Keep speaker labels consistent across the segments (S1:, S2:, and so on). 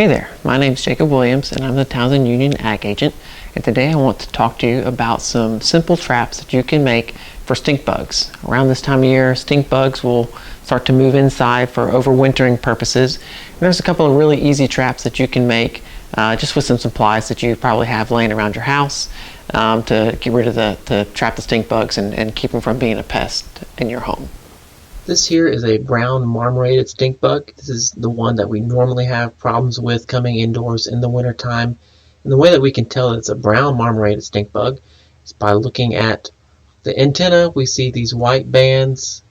S1: Hey there, my name is Jacob Williams and I'm the Townsend Union Ag Agent, and today I want to talk to you about some simple traps that you can make for stink bugs. Around this time of year, stink bugs will start to move inside for overwintering purposes. And there's a couple of really easy traps that you can make just with some supplies that you probably have laying around your house to get rid of to trap the stink bugs and keep them from being a pest in your home.
S2: This here is a brown marmorated stink bug. This is the one that we normally have problems with coming indoors in the wintertime. And the way that we can tell that it's a brown marmorated stink bug is by looking at the antenna. We see these white bands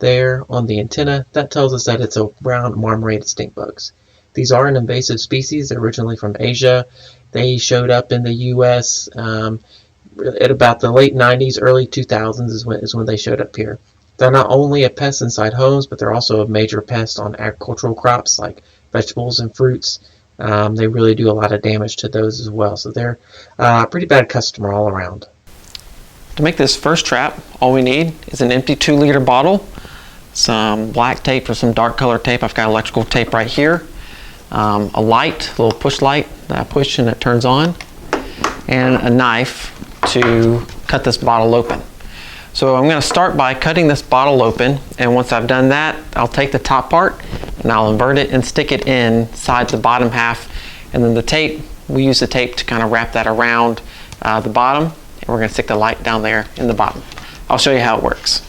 S2: there on the antenna. That tells us that it's a brown marmorated stink bugs. These are an invasive species. They're originally from Asia. They showed up in the U.S. At about the late 90s, early 2000s is when they showed up here. They're not only a pest inside homes, but they're also a major pest on agricultural crops like vegetables and fruits. They really do a lot of damage to those as well. So they're a pretty bad customer all around.
S1: To make this first trap, all we need is an empty 2-liter bottle, some black tape or some dark color tape. I've got electrical tape right here, a light, a little push light that I push and it turns on, and a knife to cut this bottle open. So I'm going to start by cutting this bottle open, and once I've done that, I'll take the top part and I'll invert it and stick it inside the bottom half, and then the tape, we use the tape to kind of wrap that around the bottom, and we're going to stick the light down there in the bottom. I'll show you how it works.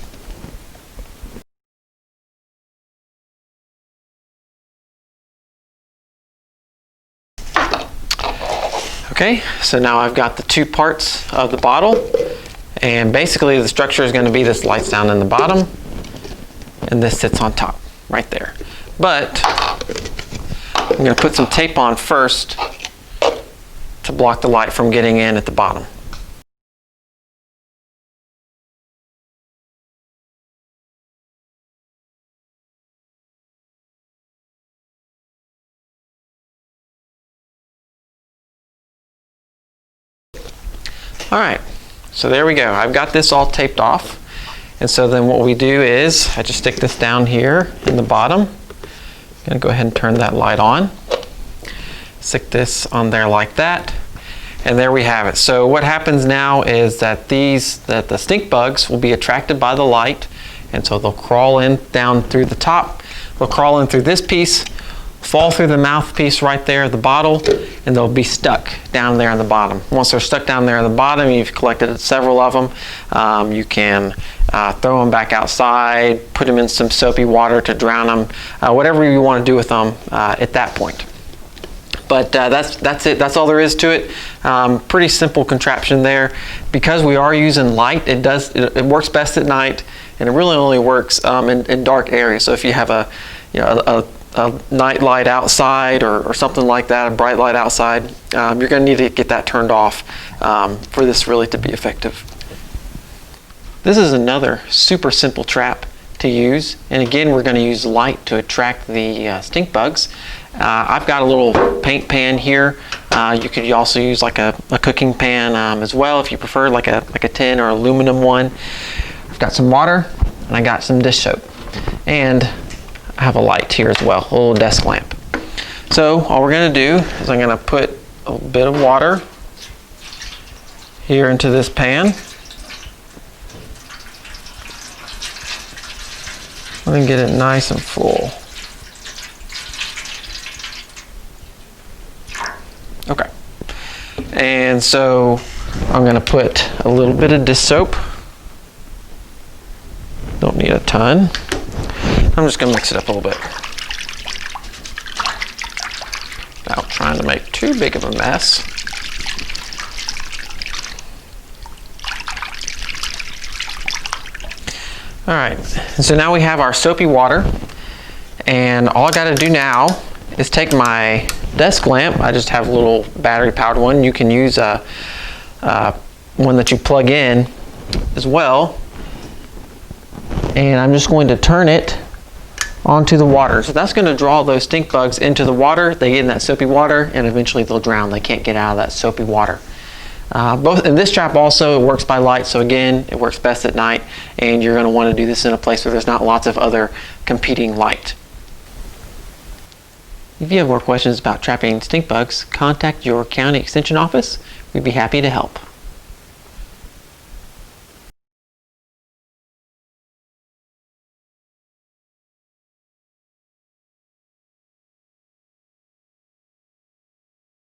S1: Okay, so now I've got the two parts of the bottle. And basically the structure is going to be this lights down in the bottom and this sits on top right there. But I'm going to put some tape on first to block the light from getting in at the bottom. All right. So there we go. I've got this all taped off. And so then what we do is I just stick this down here in the bottom. I'm going to go ahead and turn that light on. Stick this on there like that. And there we have it. So what happens now is that the stink bugs will be attracted by the light. And so they'll crawl in down through the top. They'll crawl in through this piece, fall through the mouthpiece right there at the bottle, and they'll be stuck down there in the bottom. Once they're stuck down there in the bottom, you've collected several of them. You can throw them back outside, put them in some soapy water to drown them, whatever you want to do with them at that point. But that's it. That's all there is to it. Pretty simple contraption there. Because we are using light, it works best at night, and it really only works in dark areas. So if you have a night light outside or something like that, a bright light outside, you're going to need to get that turned off for this really to be effective. This is another super simple trap to use, and again we're going to use light to attract the stink bugs. I've got a little paint pan here. You could also use like a cooking pan as well if you prefer, like a tin or aluminum one. I've got some water and I got some dish soap, and I have a light here as well, a little desk lamp. So all we're going to do is I'm going to put a bit of water here into this pan. I'm going to get it nice and full. Okay. And so I'm going to put a little bit of dish soap. Don't need a ton. I'm just going to mix it up a little bit without trying to make too big of a mess. All right, and so now we have our soapy water, and all I got to do now is take my desk lamp. I just have a little battery powered one. You can use one that you plug in as well, and I'm just going to turn it onto the water. So that's going to draw those stink bugs into the water. They get in that soapy water and eventually they'll drown. They can't get out of that soapy water. Both in this trap also, it works by light. So again, it works best at night, and you're going to want to do this in a place where there's not lots of other competing light. If you have more questions about trapping stink bugs, contact your county extension office. We'd be happy to help.